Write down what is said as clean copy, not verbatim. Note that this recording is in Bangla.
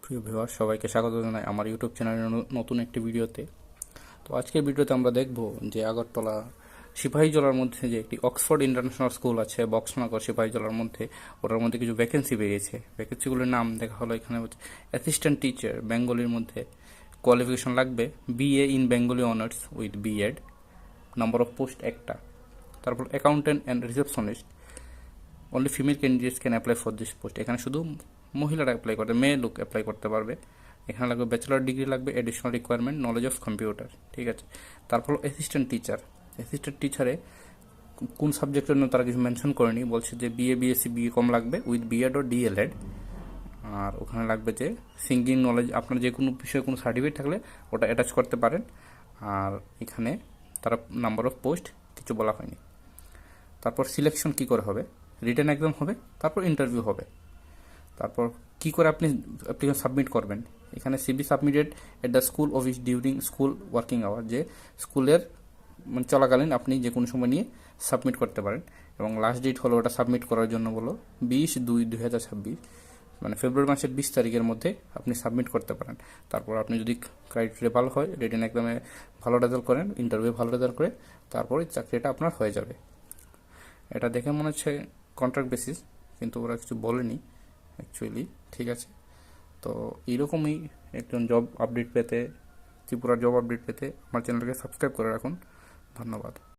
প্রিয় ভিউয়ার সবাইকে স্বাগত জানাই আমার ইউটিউব চ্যানেলের নতুন একটি ভিডিওতে। তো আজকের ভিডিওতে আমরা দেখব যে আগরতলা সিপাহীজলার মধ্যে যে একটি অক্সফোর্ড ইন্টারন্যাশনাল স্কুল আছে বক্সনগর সিপাহীজলার মধ্যে, ওটার মধ্যে কিছু ভ্যাকেন্সি বেরিয়েছে। ভ্যাকেন্সিগুলোর নাম দেখা হলো এখানে হচ্ছে অ্যাসিস্ট্যান্ট টিচার, বেঙ্গলির মধ্যে কোয়ালিফিকেশন লাগবে BA in Bengali honours with B.Ed, number of post একটা। তারপর accountant and receptionist, only female candidates can apply for this post. এখানে শুধু মহিলারা অ্যাপ্লাই করতে, মেয়ে লোক অ্যাপ্লাই করতে পারবে। এখানে লাগবে ব্যাচেলার ডিগ্রি লাগবে, additional requirement knowledge of computer, ঠিক আছে। তারপর অ্যাসিস্ট্যান্ট টিচার, অ্যাসিস্ট্যান্ট টিচারে কোন সাবজেক্টের জন্য তারা কিছু মেনশন করেনি, বলছে যে BA BSc BCom লাগবে উইথ B.Ed ও DLEd। আর ওখানে লাগবে যে সিঙ্গিং নলেজ, আপনার যে কোনো বিষয়ে কোনো সার্টিফিকেট থাকলে ওটা অ্যাটাচ করতে পারেন। আর এখানে তারা নাম্বার অফ পোস্ট কিছু বলা হয়নি। তারপর সিলেকশন কি করে হবে, রিটেন এক্সাম হবে, তারপর ইন্টারভিউ হবে। তারপর কি করে আপনি অ্যাপ্লিকেশন সাবমিট করবেন, এখানে CV submitted at the school office during school working hour, যে স্কুলের চলাকালীন আপনি যে কোনো সময় নিয়ে সাবমিট করতে পারেন। এবং লাস্ট ডেট হলো ওটা সাবমিট করার জন্য বলো 20/2/2026, মানে ফেব্রুয়ারি মাসের 20 তারিখের মধ্যে আপনি সাবমিট করতে পারেন। তারপর আপনি যদি ক্রাইটেরিয়া ভালো হয়, রিটেন এক্সামে ভালো রেজাল্ট করেন, ইন্টারভিউ ভালো রেজাল্ট করে, তারপরে চাকরিটা আপনার হয়ে যাবে। এটা দেখে মনে হচ্ছে কন্ট্রাক্ট বেসিস, কিন্তু ওরা কিছু বলেনি অ্যাকচুয়ালি, ঠিক আছে। তো এইরকমই একজন জব আপডেট পেতে, ত্রিপুরার জব আপডেট পেতে আমার চ্যানেলকে সাবস্ক্রাইব করে রাখুন। ধন্যবাদ।